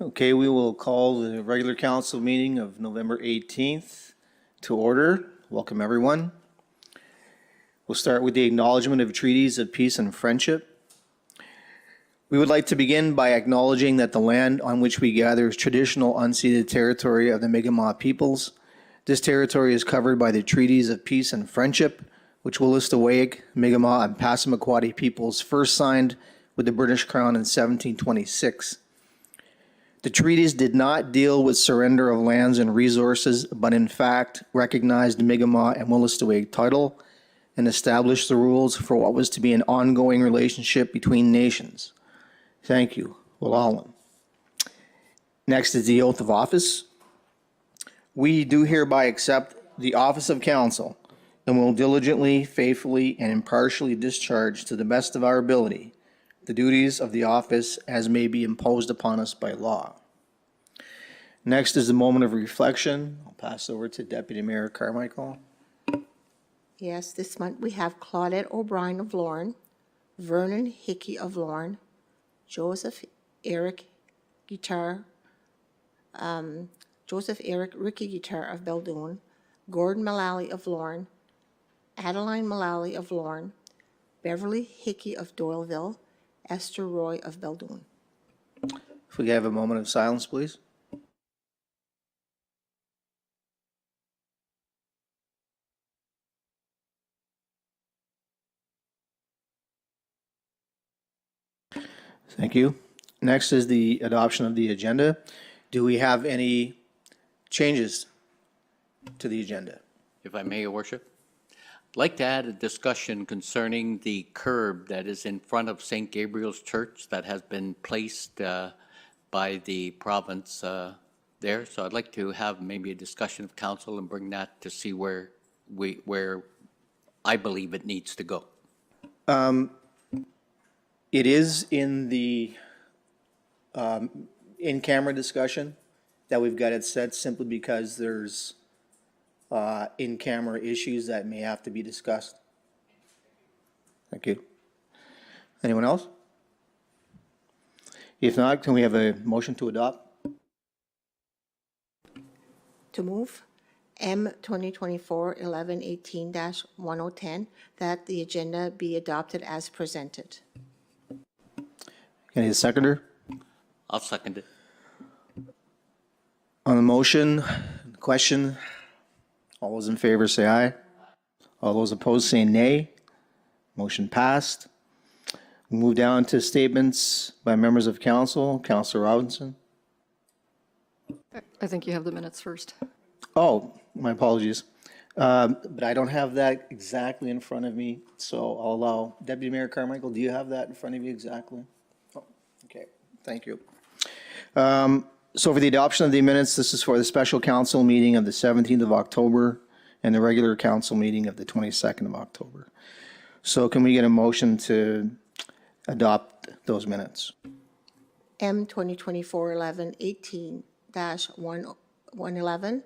Okay, we will call the regular council meeting of November 18th to order. Welcome, everyone. We'll start with the acknowledgement of treaties of peace and friendship. We would like to begin by acknowledging that the land on which we gather is traditional unceded territory of the Mi'kmaq peoples. This territory is covered by the treaties of peace and friendship, which Wolastoqiyik, Mi'kmaq, and Passamaquoddy peoples first signed with the British Crown in 1726. The treaties did not deal with surrender of lands and resources, but in fact recognized Mi'kmaq and Wolastoqiyik title and established the rules for what was to be an ongoing relationship between nations. Thank you, Walalan. Next is the oath of office. We do hereby accept the office of council and will diligently, faithfully, and impartially discharge to the best of our ability the duties of the office as may be imposed upon us by law. Next is the moment of reflection. I'll pass over to Deputy Mayor Carmichael. Yes, this month we have Claudette O'Brien of Lorne, Vernon Hickey of Lorne, Joseph Eric Ricky Guitar of Beldoon, Gordon Mullally of Lorne, Adeline Mullally of Lorne, Beverly Hickey of Doyleville, Esther Roy of Beldoon. If we could have a moment of silence, please. Thank you. Next is the adoption of the agenda. Do we have any changes to the agenda? If I may, Your Worship, I'd like to add a discussion concerning the curb that is in front of St. Gabriel's Church that has been placed by the province there. So I'd like to have maybe a discussion of council and bring that to see where I believe it needs to go. It is in the in-camera discussion that we've got it set simply because there's in-camera issues that may have to be discussed. Thank you. Anyone else? If not, can we have a motion to adopt? To move M 2024-1118-1010, that the agenda be adopted as presented. Can I get a seconder? I'll second it. On the motion, question, all those in favor say aye. All those opposed say nay. Motion passed. We move down to statements by members of council. Councilor Robinson. I think you have the minutes first. Oh, my apologies. But I don't have that exactly in front of me, so I'll allow Deputy Mayor Carmichael, do you have that in front of you exactly? Oh, okay, thank you. So for the adoption of the minutes, this is for the special council meeting of the 17th of October and the regular council meeting of the 22nd of October. So can we get a motion to adopt those minutes? M 2024-1118-111,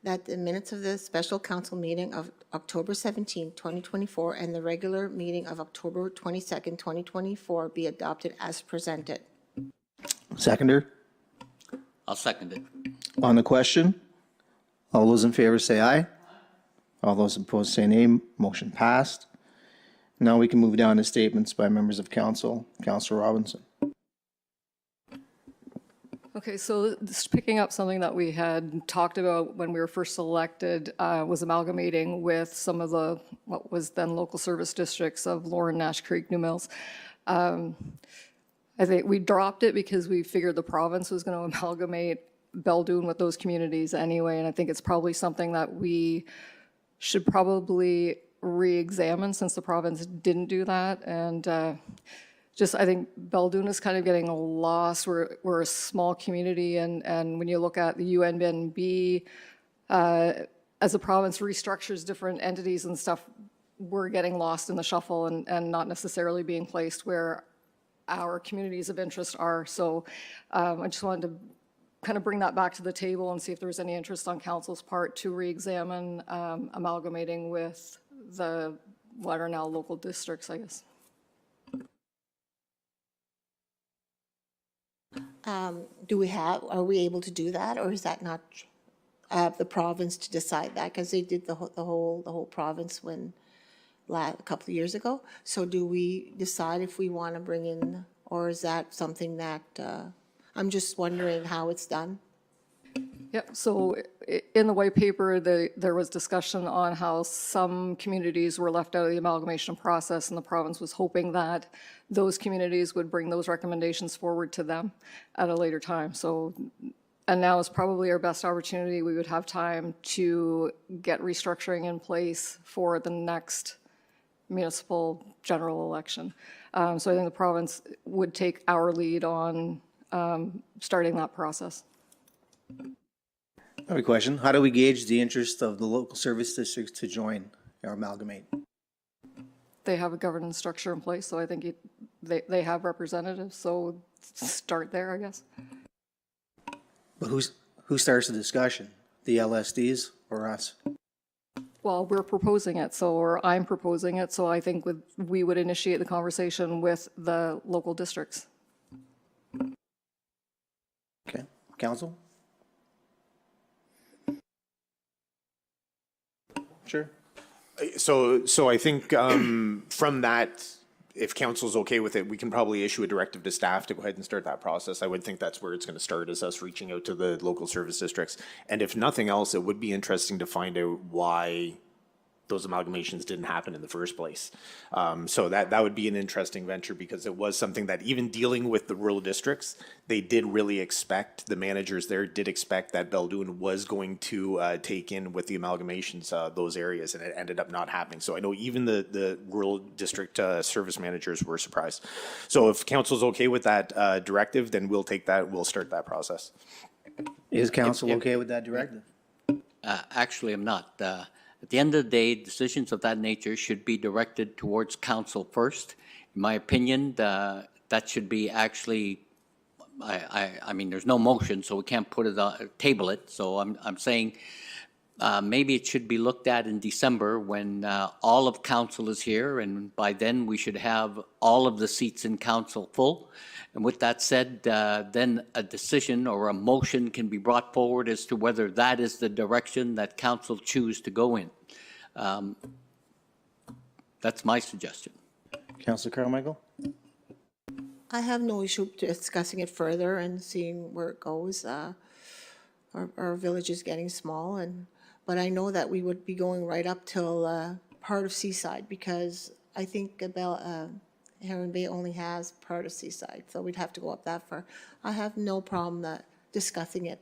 that the minutes of the special council meeting of October 17, 2024, and the regular meeting of October 22nd, 2024 be adopted as presented. Seconder? I'll second it. On the question, all those in favor say aye. All those opposed say nay. Motion passed. Now we can move down to statements by members of council. Councilor Robinson. Okay, so just picking up something that we had talked about when we were first elected was amalgamating with some of the, what was then local service districts of Lorne, Nash Creek, New Mills. I think we dropped it because we figured the province was going to amalgamate Beldoon with those communities anyway, and I think it's probably something that we should probably re-examine since the province didn't do that. And just, I think Beldoon is kind of getting lost. We're a small community, and when you look at the UNB, as the province restructures different entities and stuff, we're getting lost in the shuffle and not necessarily being placed where our communities of interest are. So I just wanted to kind of bring that back to the table and see if there was any interest on council's part to re-examine amalgamating with what are now local districts, I guess. Are we able to do that, or is that not the province to decide that? Because they did the whole province a couple of years ago. So do we decide if we want to bring in, or is that something that, I'm just wondering how it's done? Yep, so in the white paper, there was discussion on how some communities were left out of the amalgamation process, and the province was hoping that those communities would bring those recommendations forward to them at a later time. So, and now is probably our best opportunity. We would have time to get restructuring in place for the next municipal general election. So I think the province would take our lead on starting that process. I have a question. How do we gauge the interest of the local service districts to join or amalgamate? They have a governance structure in place, so I think they have representatives, so start there, I guess. But who starts the discussion? The LSDs or us? Well, we're proposing it, or I'm proposing it, so I think we would initiate the conversation with the local districts. Okay, council? Sure. So I think from that, if council's okay with it, we can probably issue a directive to staff to go ahead and start that process. I would think that's where it's going to start, is us reaching out to the local service districts. And if nothing else, it would be interesting to find out why those amalgamations didn't happen in the first place. So that would be an interesting venture, because it was something that, even dealing with the rural districts, they did really expect, the managers there did expect that Beldoon was going to take in with the amalgamations those areas, and it ended up not happening. So I know even the rural district service managers were surprised. So if council's okay with that directive, then we'll take that, we'll start that process. Is council okay with that directive? Actually, I'm not. At the end of the day, decisions of that nature should be directed towards council first. In my opinion, that should be actually, I mean, there's no motion, so we can't put it on, table it. So I'm saying maybe it should be looked at in December when all of council is here, and by then we should have all of the seats in council full. And with that said, then a decision or a motion can be brought forward as to whether that is the direction that council choose to go in. That's my suggestion. Councilor Carmichael? I have no issue discussing it further and seeing where it goes. Our village is getting small, but I know that we would be going right up till part of Seaside, because I think about Heron Bay only has part of Seaside, so we'd have to go up that far. I have no problem discussing it.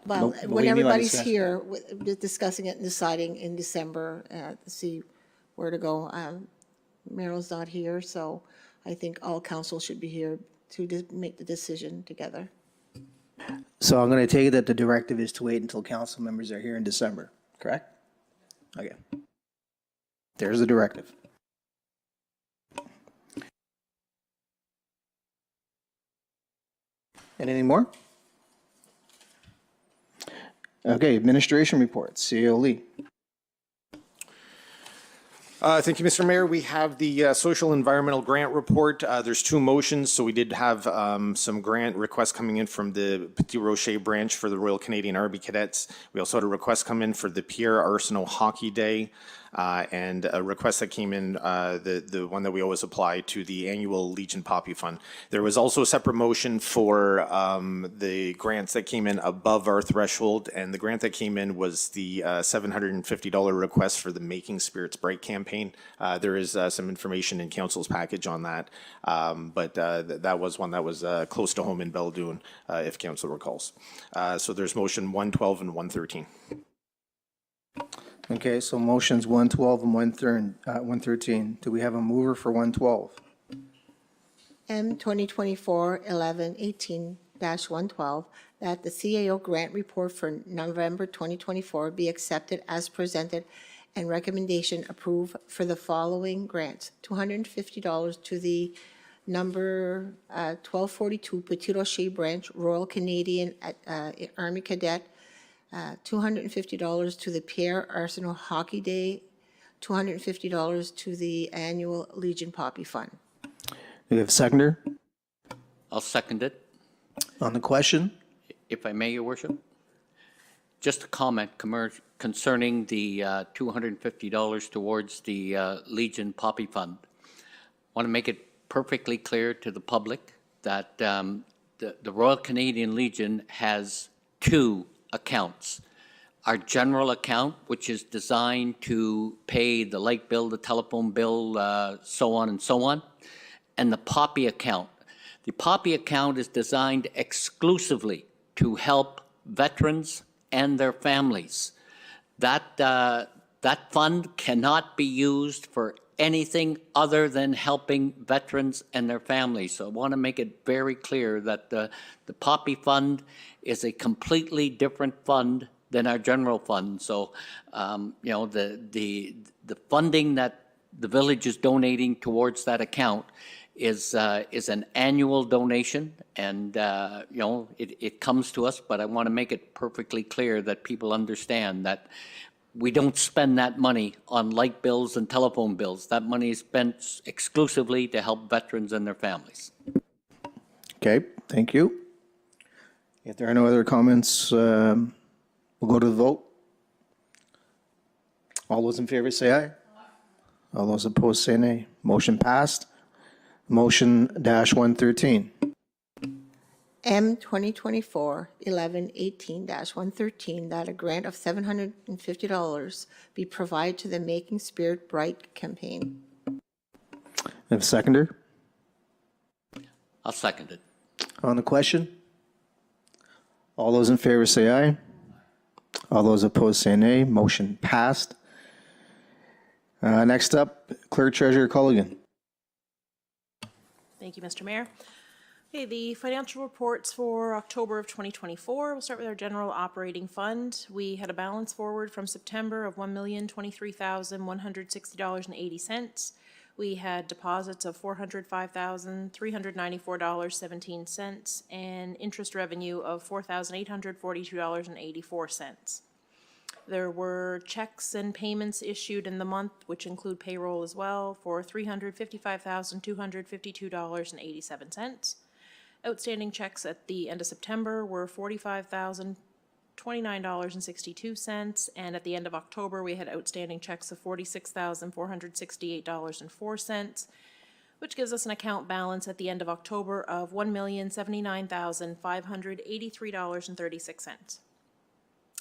Well, What do when you mean by everybody's discussing? here, discussing it and deciding in December to see where to go. Meryl's not here, so I think all council should be here to make the decision together. So I'm going to take it that the directive is to wait until council members are here in December, correct? Okay. There's the directive. Anything more? Okay, administration reports. CEO Lee. Thank you, Mr. Mayor. We have the social environmental grant report. There's two motions, so we did have some grant requests coming in from the Petit Rocher branch for the Royal Canadian Army Cadets. We also had a request come in for the Pierre Arsenault Hockey Day, and a request that came in, the one that we always apply to the annual Legion Poppy Fund. There was also a separate motion for the grants that came in above our threshold, and the grant that came in was the $750 request for the Making Spirits Bright campaign. There is some information in council's package on that, but that was one that was close to home in Beldoon, if council recalls. So there's motion 112 and 113. Okay, so motions 112 and 113. Do we have a mover for 112? M 2024-11-18-112, that the CAO grant report for November 2024 be accepted as presented and recommendation approved for the following grants: $250 to the number 1242 Petit Rocher Branch Royal Canadian Army Cadet, $250 to the Pierre Arsenault Hockey Day, $250 to the annual Legion Poppy Fund. Do we have a seconder? I'll second it. On the question? If I may, Your Worship? Just a comment concerning the $250 towards the Legion Poppy Fund. Want to make it perfectly clear to the public that the Royal Canadian Legion has two accounts. Our general account, which is designed to pay the light bill, the telephone bill, so on and so on, and the Poppy account. The Poppy account is designed exclusively to help veterans and their families. That fund cannot be used for anything other than helping veterans and their families. So I want to make it very clear that the Poppy Fund is a completely different fund than our general fund. So, you know, the funding that the village is donating towards that account is an annual donation, and you know, it comes to us, but I want to make it perfectly clear that people understand that we don't spend that money on light bills and telephone bills. That money is spent exclusively to help veterans and their families. Okay, thank you. If there are no other comments, we'll go to the vote. All those in favor say aye. All those opposed say nay. Motion passed. Motion -113. M 2024-1118-113, that a grant of $750 be provided to the Making Spirit Bright campaign. Have a seconder? I'll second it. On the question? All those in favor say aye. All those opposed say nay. Motion passed. Next up, Clerk Treasurer Culligan. Thank you, Mr. Mayor. Okay, the financial reports for October of 2024. We'll start with our general operating fund. We had a balance forward from September of $1,023,160.80. We had deposits of $405,394.17 and interest revenue of $4,842.84. There were checks and payments issued in the month, which include payroll as well, for $355,252.87. Outstanding checks at the end of September were $45,029.62, and at the end of October, we had outstanding checks of $46,468.04, which gives us an account balance at the end of October of $1,079,583.36.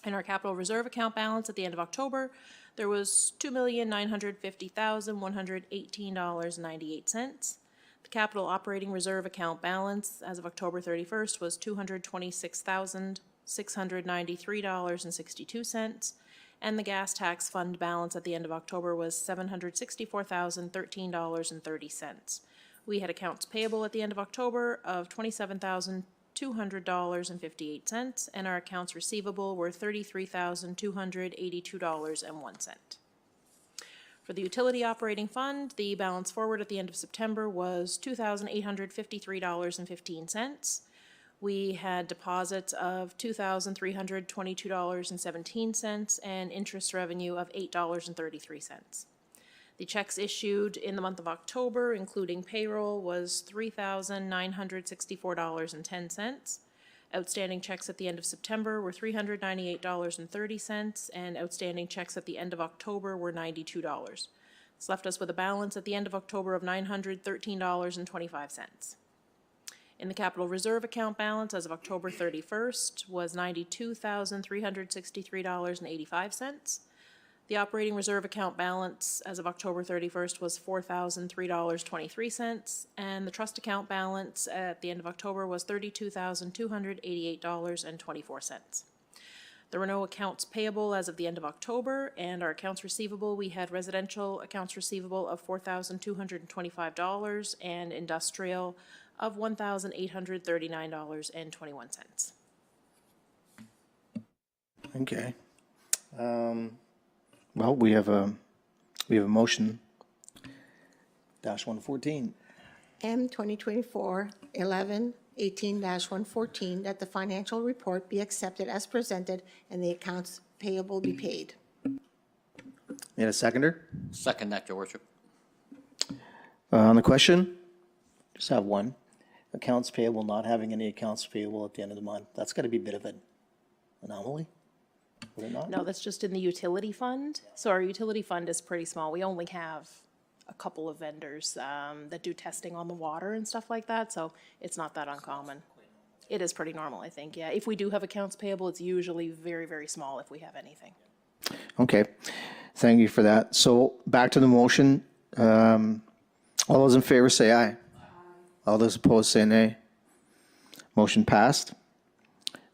In our capital reserve account balance at the end of October, there was $2,950,118.98. The capital operating reserve account balance as of October 31st was $226,693.62, and the gas tax fund balance at the end of October was $764,013.30. We had accounts payable at the end of October of $27,200.58, and our accounts receivable were $33,282.01. For the utility operating fund, the balance forward at the end of September was $2,853.15. We had deposits of $2,322.17 and interest revenue of $8.33. The checks issued in the month of October, including payroll, was $3,964.10. Outstanding checks at the end of September were $398.30, and outstanding checks at the end of October were $92. This left us with a balance at the end of October of $913.25. In the capital reserve account balance as of October 31st was $92,363.85. The operating reserve account balance as of October 31st was $4,003.23, and the trust account balance at the end of October was $32,288.24. There were no accounts payable as of the end of October, and our accounts receivable, we had residential accounts receivable of $4,225 and industrial of $1,839.21. Okay. Well, we have a motion. -114. M 2024-1118-114, that the financial report be accepted as presented and the accounts payable be paid. Need a seconder? Second that, Your Worship. On the question? Just have one. accounts payable, not having any accounts payable at the end of the month. That's got to be a bit of an anomaly, would it not? No, that's just in the utility fund. So our utility fund is pretty small. We only have a couple of vendors that do testing on the water and stuff like that, so it's not that uncommon. It is pretty normal, I think, yeah. If we do have accounts payable, it's usually very, very small if we have anything. Okay, thank you for that. So back to the motion. All those in favor say aye. All those opposed say nay. Motion passed.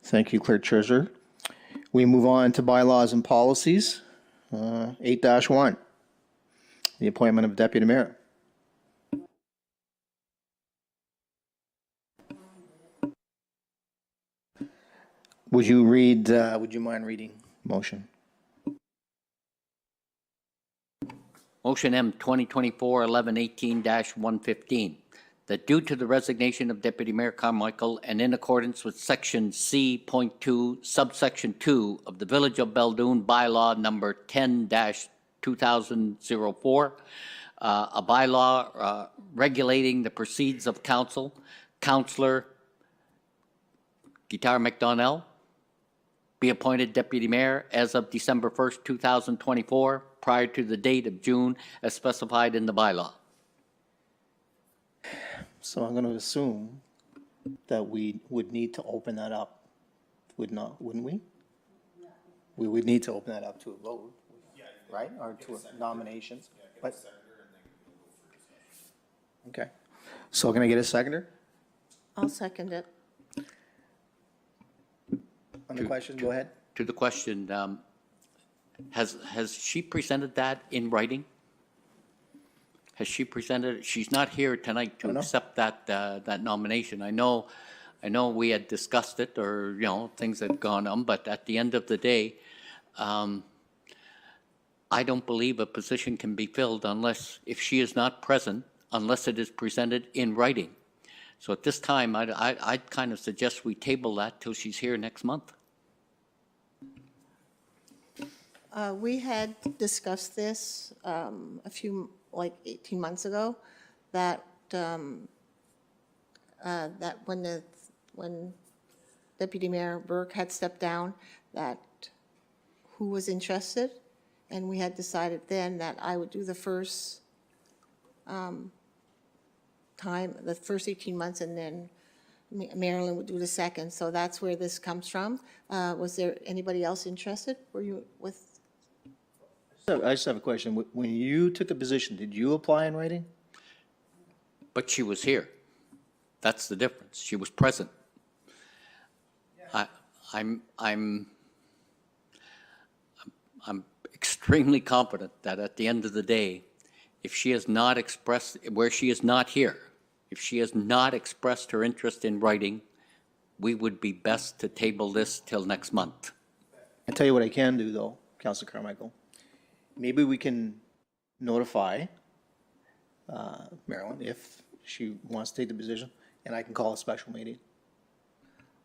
Thank you, Clerk Treasurer. We move on to bylaws and policies. 8-1, the appointment of deputy mayor. Would you mind reading motion? Motion M 2024-1118-115, that due to the resignation of Deputy Mayor Carmichael and in accordance with Section C.2, subsection 2 of the Village of Beldoon bylaw number 10-2004, a bylaw regulating the proceeds of council, Councillor Guitar McDonnell be appointed deputy mayor as of December 1st, 2024, prior to the date of June as specified in the bylaw. So I'm going to assume that we would need to open that up. Wouldn't we? We would need to open that up to a vote, right? Or to nominations. But okay. So can I get a seconder I'll second it. on the question? Go ahead. To the question, has she presented that in writing? Has she presented, she's not here tonight to no. accept that nomination. I know we had discussed it, or, you know, things had gone on, but at the end of the day, I don't believe a position can be filled unless, if she is not present, unless it is presented in writing. So at this time, I'd kind of suggest we table that till she's here next month. We had discussed this like 18 months ago, that when Deputy Mayor Burke had stepped down, that who was interested, and we had decided then that I would do the first the first 18 months, and then Marilyn would do the second. So that's where this comes from. Was there anybody else interested? Were you with? So I just have a question. When you took the position, did you apply in writing? But she was here. That's the difference. She was present. I'm extremely confident that at the end of the day, if she has not expressed, where she is not here, if she has not expressed her interest in writing, we would be best to table this till next month. I tell you what I can do though, Councilor Carmichael. Maybe we can notify Marilyn if she wants to take the position, and I can call a special meeting.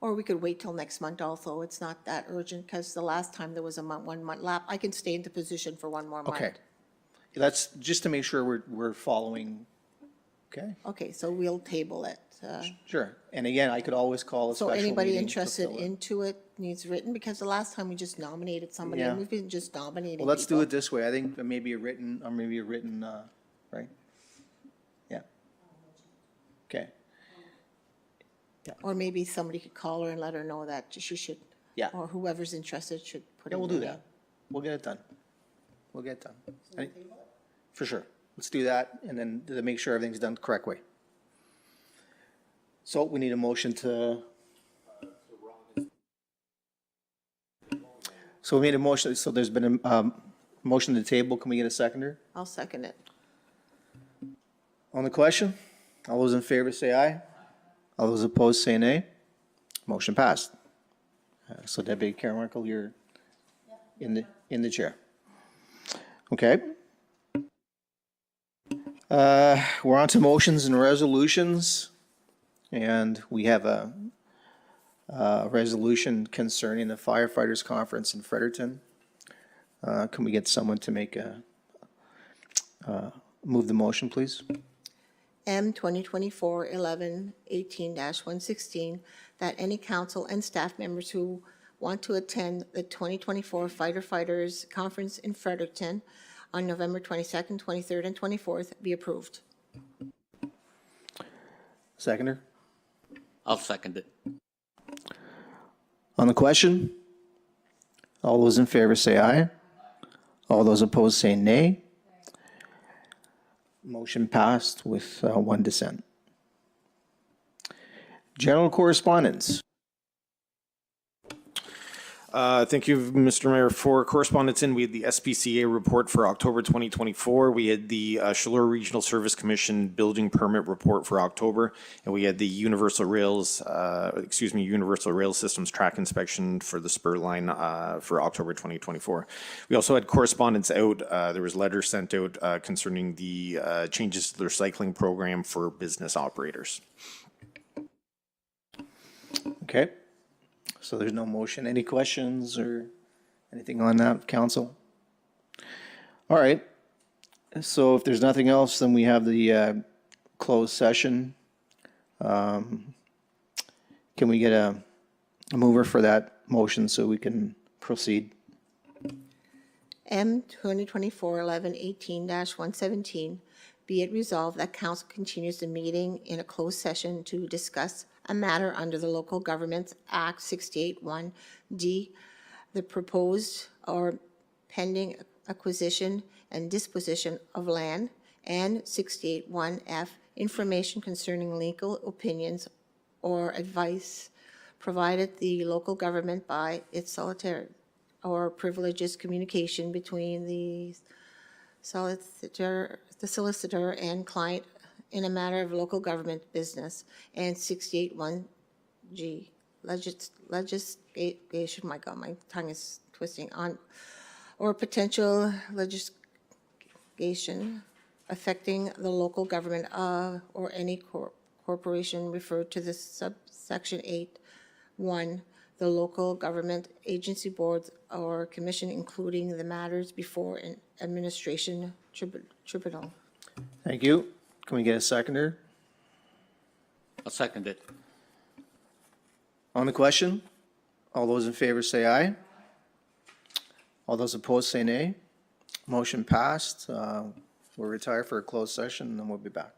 Or we could wait till next month also. It's not that urgent, because the last time there was a 1 month lap. I can stay in the position for 1 more month. Okay. That's just to make sure we're following. Okay, Okay, so we'll table it. sure. And again, I could always call a So special meeting. anybody to interested fill it. into it needs written, because the last time we just nominated somebody, and Yeah. we've been just nominating Well, let's do people. it this way. I think maybe a written, right? Yeah. Okay, Or maybe somebody could call her and let her know that she should. Yeah. Or whoever's interested should put yeah, in we'll their do name. that. We'll get it done. We'll get it done. For sure. Let's do that, and then to make sure everything's done the correct way. So we need a motion to. So we made a motion, so there's been a motion to the table. Can we get a seconder I'll second it. on the question? All those in favor say aye. All those opposed say nay. Motion passed. So Deputy Carmichael, you're in the chair. Okay. We're on to motions and resolutions, and we have a resolution concerning the firefighters conference in Fredericton. Can we get someone to make move the motion, please? M 2024-11-18-116, that any council and staff members who want to attend the 2024 Fighter Fighters Conference in Fredericton on November 22nd, 23rd, and 24th be approved. Seconder? I'll second it. On the question? All those in favor say aye. All those opposed say nay. Motion passed with one dissent. General correspondence. Thank you, Mr. Mayor. For correspondence in, we had the SPCA report for October 2024. We had the Chaleur Regional Service Commission building permit report for October, and we had the Universal Rail Systems track inspection for the spur line for October 2024. We also had correspondence out. There was letters sent out concerning the changes to the recycling program for business operators. Okay. So there's no motion. Any questions or anything on that, council? All right. So if there's nothing else, then we have the closed session. Can we get a mover for that motion so we can proceed? M 2024-11-18-117, be it resolved that council continues the meeting in a closed session to discuss a matter under the Local Governments Act 68(1)D, the proposed or pending acquisition and disposition of land, and 68(1)F, information concerning legal opinions or advice provided the local government by its solicitor or privileges communication between the solicitor and client in a matter of local government business, and 68(1)G, legislation, my God, my tongue is twisting, on, or potential legislation affecting the local government or any corporation referred to the subsection 8(1), the local government agency boards or commission, including the matters before an administration tribunal. Thank you. Can we get a seconder? I'll second it. On the question? All those in favor say aye. All those opposed say nay. Motion passed. We'll retire for a closed session and then we'll be back.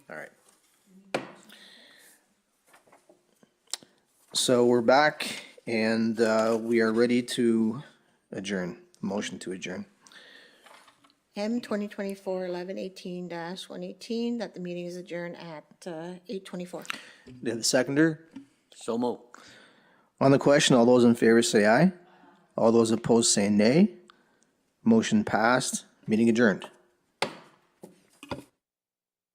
All right. So we're back and we are ready to adjourn. Motion to adjourn. M 2024-1118-118, that the meeting is adjourned at 8:24. Do you have the seconder? So moved. On the question, all those in favor say aye. All those opposed say nay. Motion passed. Meeting adjourned.